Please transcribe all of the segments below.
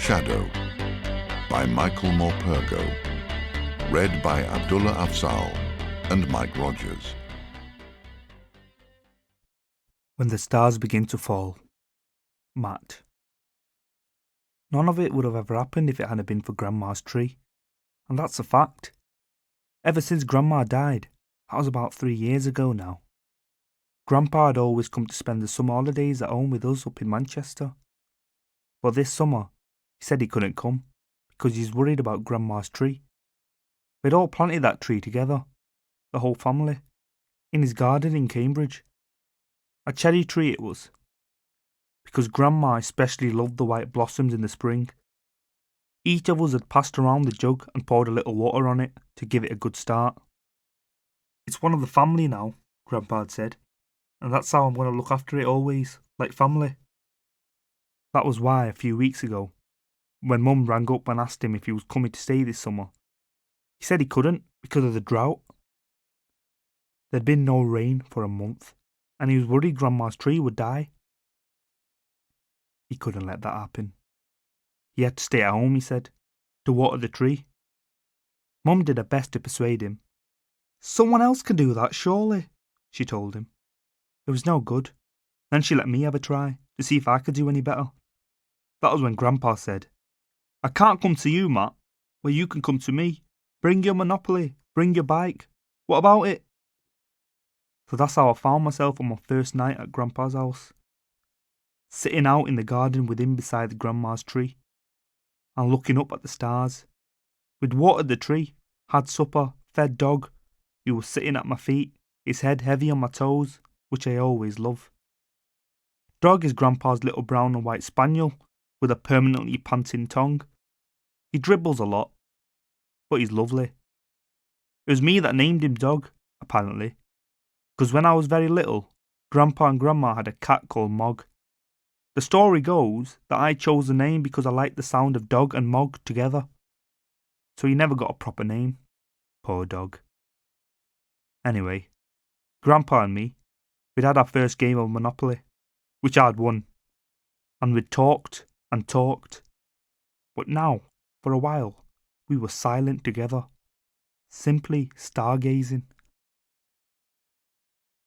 Shadow by Michael Morpurgo. Read by Abdullah Afzal and Mike Rogers. When the stars begin to fall. Matt. None of it would have ever happened if it hadn't been for Grandma's tree. And that's a fact. Ever since Grandma died, that was about 3 years ago now. Grandpa had always come to spend the summer holidays at home with us up in Manchester. But this summer, he said he couldn't come because he's worried about Grandma's tree. We'd all planted that tree together, the whole family, in his garden in Cambridge. A cherry tree it was, because Grandma especially loved the white blossoms in the spring. Each of us had passed around the jug and poured a little water on it to give it a good start. It's one of the family now, Grandpa had said, and that's how I'm going to look after it always, like family. That was why a few weeks ago, when Mum rang up and asked him if he was coming to stay this summer, he said he couldn't because of the drought. There'd been no rain for a month, and he was worried Grandma's tree would die. He couldn't let that happen. He had to stay at home, he said, to water the tree. Mum did her best to persuade him. Someone else can do that, surely, she told him. It was no good. Then she let me have a try to see if I could do any better. That was when Grandpa said, I can't come to you, Matt. Well, you can come to me. Bring your Monopoly. Bring your bike. What about it? So that's how I found myself on my first night at Grandpa's house. Sitting out in the garden with him beside Grandma's tree and looking up at the stars. We'd watered the tree, had supper, fed Dog, who was sitting at my feet, his head heavy on my toes, which I always love. Dog is Grandpa's little brown and white spaniel with a permanently panting tongue. He dribbles a lot, but he's lovely. It was me that named him Dog, apparently, because when I was very little, Grandpa and Grandma had a cat called Mog. The story goes that I chose the name because I liked the sound of Dog and Mog together. So he never got a proper name. Poor Dog. Anyway, Grandpa and me, we'd had our first game of Monopoly, which I'd won. And we'd talked and talked. But now, for a while, we were silent together, simply stargazing.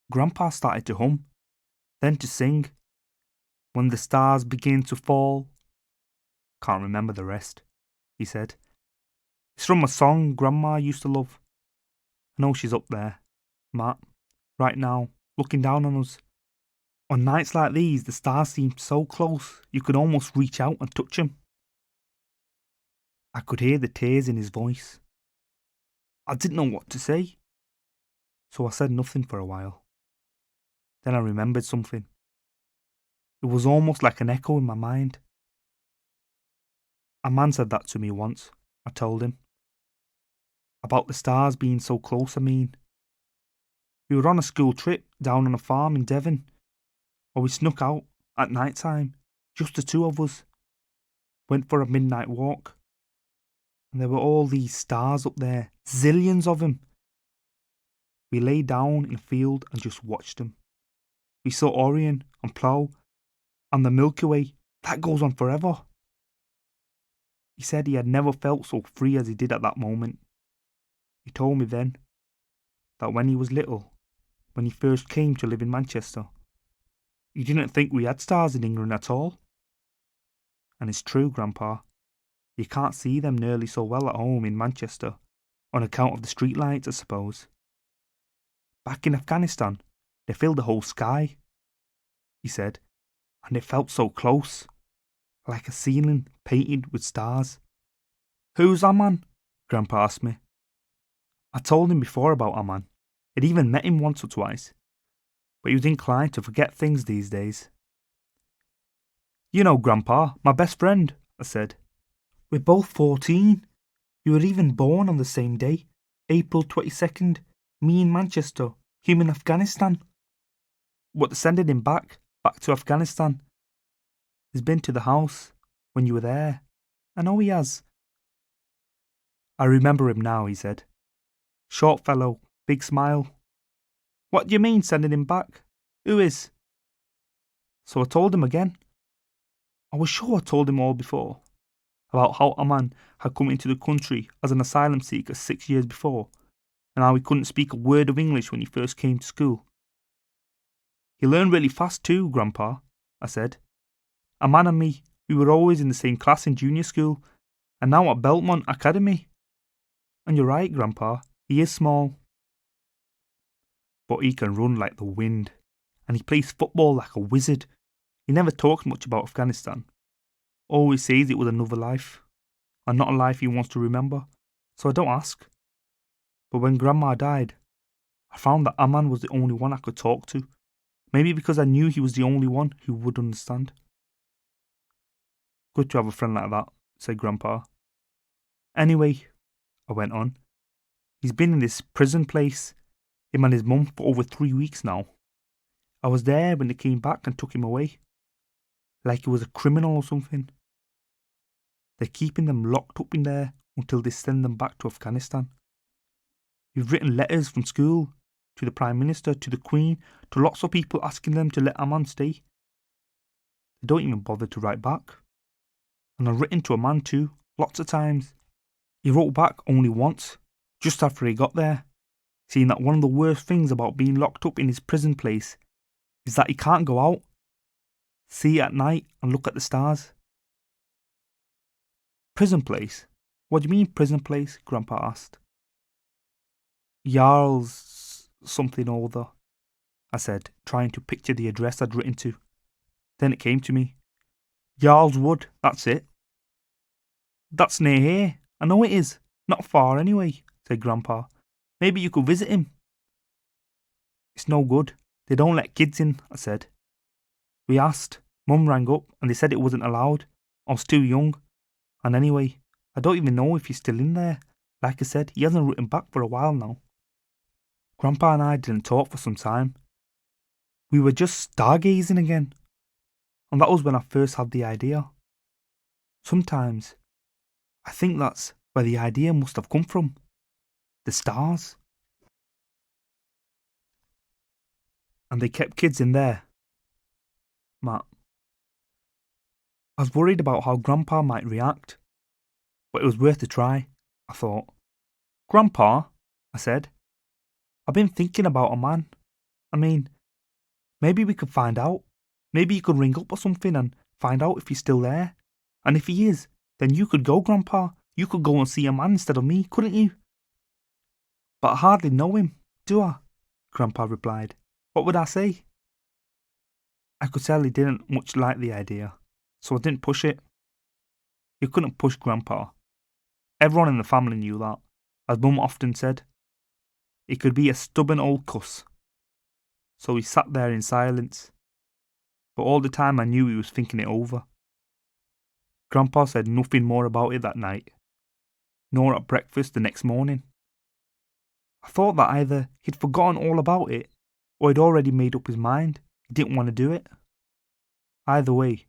Grandpa started to hum, then to sing. When the stars begin to fall. Can't remember the rest, he said. It's from a song Grandma used to love. I know she's up there, Matt, right now, looking down on us. On nights like these, the stars seem so close, you could almost reach out and touch them. I could hear the tears in his voice. I didn't know what to say, so I said nothing for a while. Then I remembered something. It was almost like an echo in my mind. A man said that to me once, I told him. About the stars being so close, I mean. We were on a school trip down on a farm in Devon, or we snuck out at night time, just the two of us. Went for a midnight walk. And there were all these stars up there, zillions of them. We lay down in a field and just watched them. We saw Orion and Plough, and the Milky Way, that goes on forever. He said he had never felt so free as he did at that moment. He told me then that when he was little, when he first came to live in Manchester, he didn't think we had stars in England at all. And it's true, Grandpa. You can't see them nearly so well at home in Manchester, on account of the streetlights, I suppose. Back in Afghanistan, they filled the whole sky, he said. And it felt so close, like a ceiling painted with stars. Who's Aman? Grandpa asked me. I told him before about Aman. I'd even met him once or twice, but he was inclined to forget things these days. You know, Grandpa, my best friend, I said. We're both 14. You were even born on the same day, April 22nd, me in Manchester, him in Afghanistan. What, sending him back to Afghanistan? He's been to the house when you were there. I know he has. I remember him now, he said. Short fellow, big smile. What do you mean sending him back? Who is? So I told him again. I was sure I told him all before. about how Aman had come into the country as an asylum seeker 6 years before, and how he couldn't speak a word of English when he first came to school. He learned really fast too, Grandpa, I said. Aman and me, we were always in the same class in junior school, and now at Belmont Academy. And you're right, Grandpa, he is small. But he can run like the wind, and he plays football like a wizard. He never talks much about Afghanistan. Always says it was another life, and not a life he wants to remember, so I don't ask. But when Grandma died, I found that Aman was the only one I could talk to. Maybe because I knew he was the only one who would understand. Good to have a friend like that, said Grandpa. Anyway, I went on, he's been in this prison place, him and his mum, for over 3 weeks now. I was there when they came back and took him away. Like he was a criminal or something. They're keeping them locked up in there until they send them back to Afghanistan. We've written letters from school, to the Prime Minister, to the Queen, to lots of people asking them to let Aman stay. They don't even bother to write back. And I've written to Aman too, lots of times. He wrote back only once, just after he got there, saying that one of the worst things about being locked up in his prison place is that he can't go out, see at night and look at the stars. Prison place? What do you mean prison place? Grandpa asked. Jarl's something or other, I said, trying to picture the address I'd written to. Then it came to me. Jarl's Wood, that's it. That's near here. I know it is. Not far anyway, said Grandpa. Maybe you could visit him. It's no good. They don't let kids in, I said. We asked. Mum rang up and they said it wasn't allowed. I was too young. And anyway, I don't even know if he's still in there. Like I said, he hasn't written back for a while now. Grandpa and I didn't talk for some time. We were just stargazing again. And that was when I first had the idea. Sometimes, I think that's where the idea must have come from. The stars. And they kept kids in there. Matt. I was worried about how Grandpa might react. But it was worth a try, I thought. Grandpa, I said, I've been thinking about Aman. I mean, maybe we could find out. Maybe you could ring up or something and find out if he's still there. And if he is, then you could go, Grandpa. You could go and see Aman instead of me, couldn't you? But I hardly know him, do I? Grandpa replied. What would I say? I could tell he didn't much like the idea, so I didn't push it. You couldn't push Grandpa. Everyone in the family knew that, as Mum often said. He could be a stubborn old cuss. So he sat there in silence. But all the time I knew he was thinking it over. Grandpa said nothing more about it that night, nor at breakfast the next morning. I thought that either he'd forgotten all about it, or he'd already made up his mind he didn't want to do it. Either way,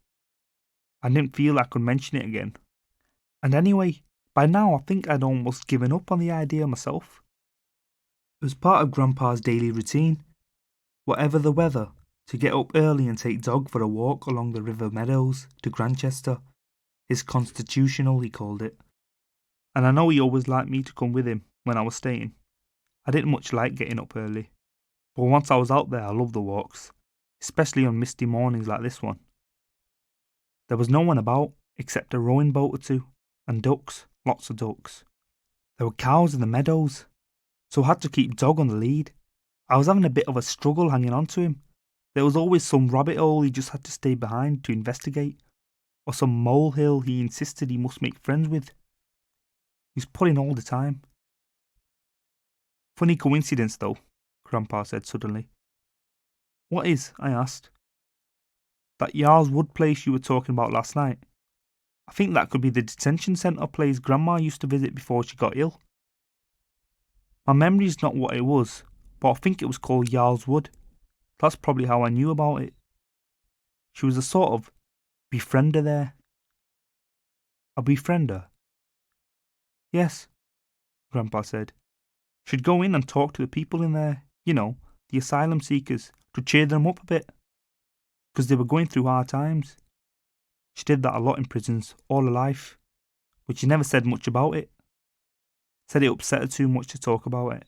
I didn't feel I could mention it again. And anyway, by now I think I'd almost given up on the idea myself. It was part of Grandpa's daily routine, whatever the weather, to get up early and take Dog for a walk along the river meadows to Grantchester. His constitutional, he called it. And I know he always liked me to come with him when I was staying. I didn't much like getting up early, but once I was out there I loved the walks, especially on misty mornings like this one. There was no one about except a rowing boat or two, and ducks, lots of ducks. There were cows in the meadows, so I had to keep Dog on the lead. I was having a bit of a struggle hanging on to him. There was always some rabbit hole he just had to stay behind to investigate, or some molehill he insisted he must make friends with. He was pulling all the time. Funny coincidence though, Grandpa said suddenly. What is? I asked. That Jarl's Wood place you were talking about last night. I think that could be the detention centre place Grandma used to visit before she got ill. My memory's not what it was, but I think it was called Jarl's Wood. That's probably how I knew about it. She was a sort of befriender there. A befriender? Yes, Grandpa said. She'd go in and talk to the people in there, you know, the asylum seekers, to cheer them up a bit, because they were going through hard times. She did that a lot in prisons, all her life. but she never said much about it. Said it upset her too much to talk about it.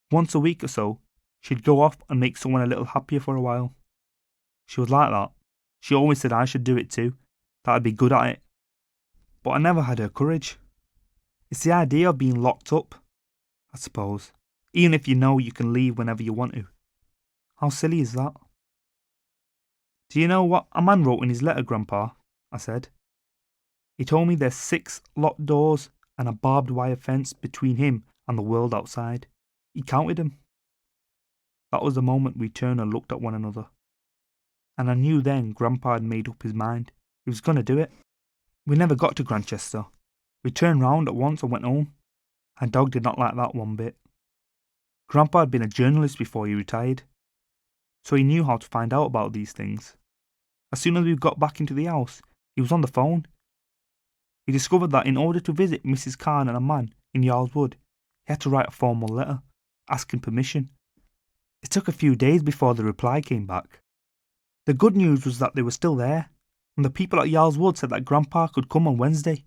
Once a week or so, she'd go off and make someone a little happier for a while. She was like that. She always said I should do it too, that I'd be good at it. But I never had her courage. It's the idea of being locked up, I suppose, even if you know you can leave whenever you want to. How silly is that? Do you know what a man wrote in his letter, Grandpa? I said. He told me there's 6 locked doors and a barbed wire fence between him and the world outside. He counted them. That was the moment we turned and looked at one another. And I knew then Grandpa had made up his mind. He was going to do it. We never got to Grantchester. We turned round at once and went home. And Dog did not like that one bit. Grandpa had been a journalist before he retired, so he knew how to find out about these things. As soon as we got back into the house, he was on the phone. He discovered that in order to visit Mrs. Khan and a man in Yarl's Wood, he had to write a formal letter, asking permission. It took a few days before the reply came back. The good news was that they were still there, and the people at Yarl's Wood said that Grandpa could come on Wednesday.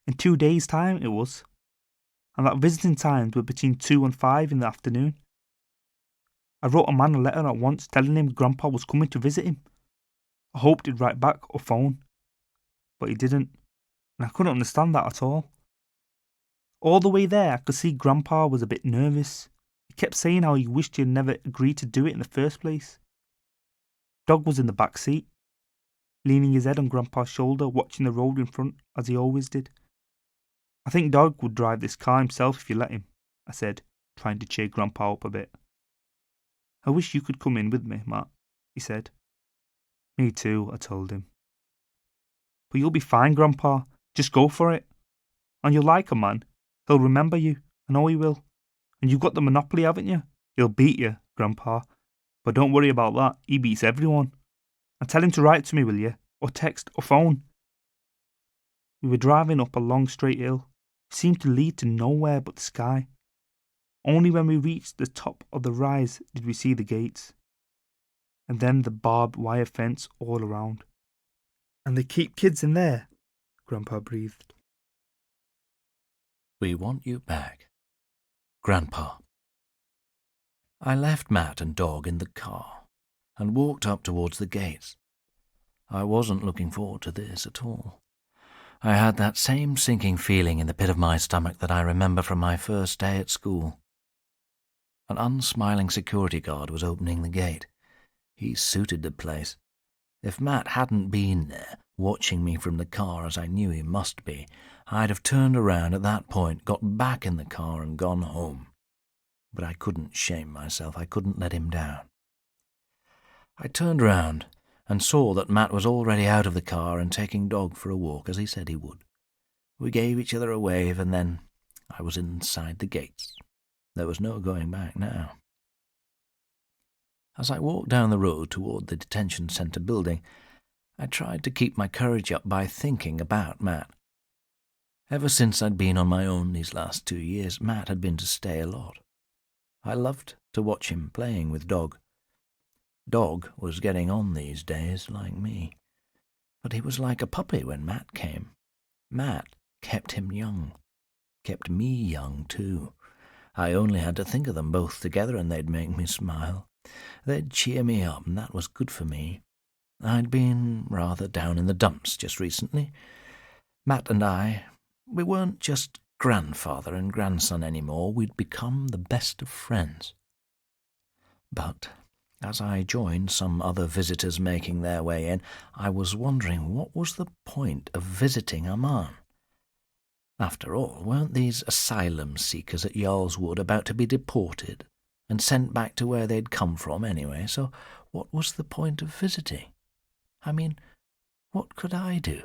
In 2 days' time it was. And that visiting times were between 2 and 5 in the afternoon. I wrote a man a letter at once telling him Grandpa was coming to visit him. I hoped he'd write back or phone, but he didn't, and I couldn't understand that at all. All the way there I could see Grandpa was a bit nervous. He kept saying how he wished he had never agreed to do it in the first place. Dog was in the back seat, leaning his head on Grandpa's shoulder, watching the road in front as he always did. I think Dog would drive this car himself if you let him, I said, trying to cheer Grandpa up a bit. I wish you could come in with me, Matt, he said. Me too, I told him. But you'll be fine, Grandpa. Just go for it. And you'll like a man. He'll remember you. I know he will. And you've got the monopoly, haven't you? He'll beat you, Grandpa. But don't worry about that. He beats everyone. And tell him to write to me, will you? Or text or phone. We were driving up a long straight hill. It seemed to lead to nowhere but the sky. Only when we reached the top of the rise did we see the gates. And then the barbed wire fence all around. And they keep kids in there, Grandpa breathed. We want you back, Grandpa. I left Matt and Dog in the car and walked up towards the gates. I wasn't looking forward to this at all. I had that same sinking feeling in the pit of my stomach that I remember from my first day at school. An unsmiling security guard was opening the gate. He suited the place. If Matt hadn't been there, watching me from the car as I knew he must be, I'd have turned around at that point, got back in the car and gone home. But I couldn't shame myself. I couldn't let him down. I turned round and saw that Matt was already out of the car and taking Dog for a walk, as he said he would. We gave each other a wave, and then I was inside the gates. There was no going back now. As I walked down the road toward the detention centre building, I tried to keep my courage up by thinking about Matt. Ever since I'd been on my own these last 2 years, Matt had been to stay a lot. I loved to watch him playing with Dog. Dog was getting on these days, like me. But he was like a puppy when Matt came. Matt kept him young. Kept me young, too. I only had to think of them both together and they'd make me smile. They'd cheer me up, and that was good for me. I'd been rather down in the dumps just recently. Matt and we weren't just grandfather and grandson anymore. We'd become the best of friends. But as I joined some other visitors making their way in, I was wondering what was the point of visiting Aman. After all, weren't these asylum seekers at Yarl's Wood about to be deported and sent back to where they'd come from anyway? So what was the point of visiting? I mean, what could I do?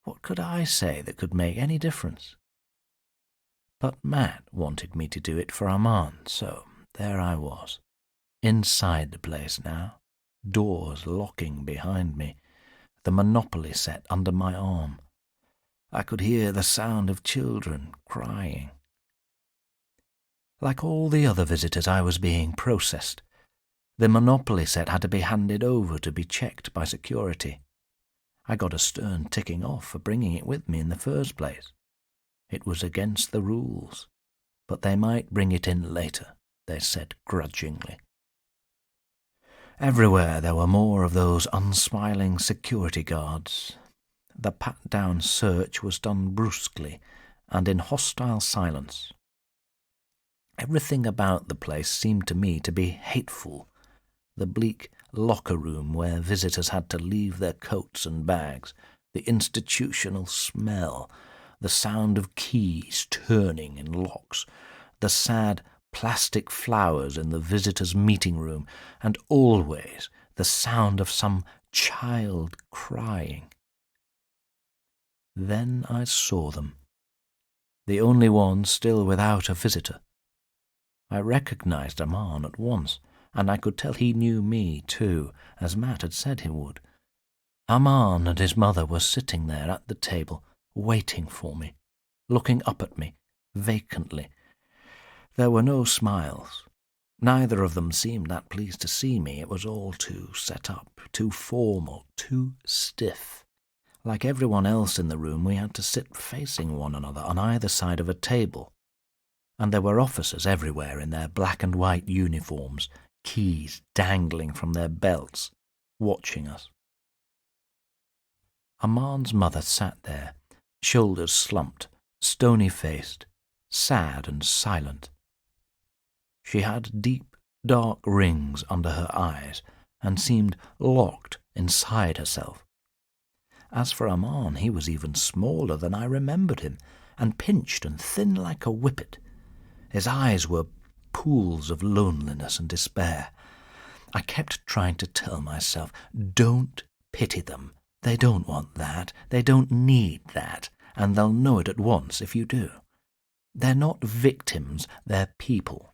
What could I say that could make any difference? But Matt wanted me to do it for Aman, so there I was. Inside the place now, doors locking behind me, the Monopoly set under my arm. I could hear the sound of children crying. Like all the other visitors, I was being processed. The Monopoly set had to be handed over to be checked by security. I got a stern ticking off for bringing it with me in the first place. It was against the rules, but they might bring it in later, they said grudgingly. Everywhere there were more of those unsmiling security guards. The pat-down search was done brusquely and in hostile silence. Everything about the place seemed to me to be hateful. The bleak locker room where visitors had to leave their coats and bags, the institutional smell, the sound of keys turning in locks, the sad plastic flowers in the visitors' meeting room, and always the sound of some child crying. Then I saw them, the only one still without a visitor. I recognized Aman at once, and I could tell he knew me too, as Matt had said he would. Aman and his mother were sitting there at the table, waiting for me, looking up at me, vacantly. There were no smiles. Neither of them seemed that pleased to see me. It was all too set up, too formal, too stiff. Like everyone else in the room, we had to sit facing one another on either side of a table. And there were officers everywhere in their black and white uniforms, keys dangling from their belts, watching us. Aman's mother sat there, shoulders slumped, stony-faced, sad and silent. She had deep, dark rings under her eyes and seemed locked inside herself. As for Aman, he was even smaller than I remembered him, and pinched and thin like a whippet. His eyes were pools of loneliness and despair. I kept trying to tell myself, don't pity them. They don't want that. They don't need that, and they'll know it at once if you do. They're not victims, they're people.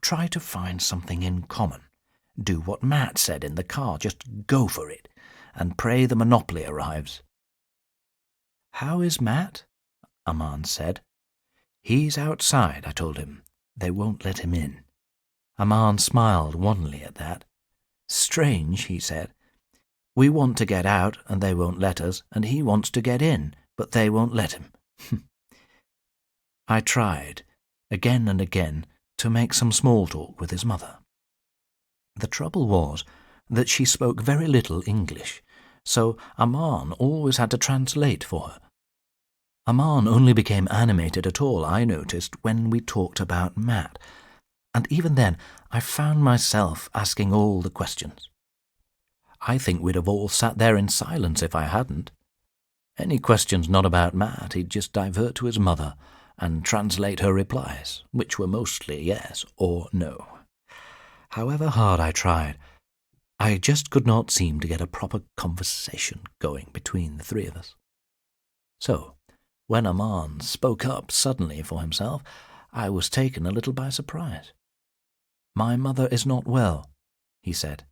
Try to find something in common. Do what Matt said in the car, just go for it, and pray the monopoly arrives. How is Matt? Aman said. He's outside, I told him. They won't let him in. Aman smiled wanly at that. Strange, he said. We want to get out, and they won't let us, and he wants to get in, but they won't let him. I tried, again and again, to make some small talk with his mother. The trouble was that she spoke very little English, so Aman always had to translate for her. Aman only became animated at all, I noticed, when we talked about Matt, and even then I found myself asking all the questions. I think we'd have all sat there in silence if I hadn't. Any questions not about Matt, he'd just divert to his mother and translate her replies, which were mostly yes or no. However hard I tried, I just could not seem to get a proper conversation going between the three of us. So, when Aman spoke up suddenly for himself, I was taken a little by surprise. My mother is not well, he said.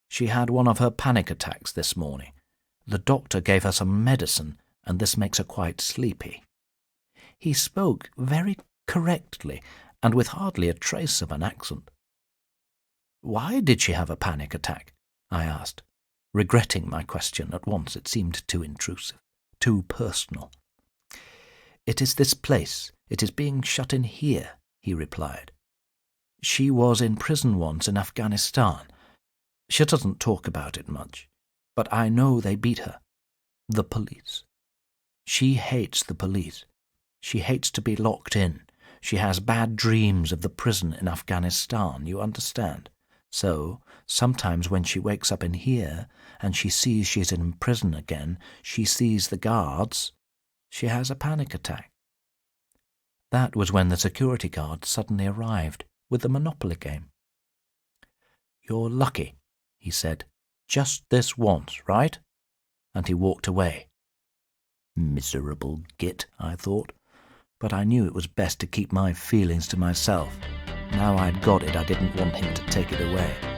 She had one of her panic attacks this morning. The doctor gave her some medicine, and this makes her quite sleepy. He spoke very correctly, and with hardly a trace of an accent. Why did she have a panic attack? I asked, regretting my question at once. It seemed too intrusive, too personal. It is this place. It is being shut in here, he replied. She was in prison once in Afghanistan. She doesn't talk about it much, but I know they beat her. The police. She hates the police. She hates to be locked in. She has bad dreams of the prison in Afghanistan, you understand? So, sometimes when she wakes up in here and she sees she's in prison again, she sees the guards, she has a panic attack. That was when the security guard suddenly arrived with the Monopoly game. You're lucky, he said. Just this once, right? And he walked away. Miserable git, I thought, but I knew it was best to keep my feelings to myself. Now I'd got it, I didn't want him to take it away.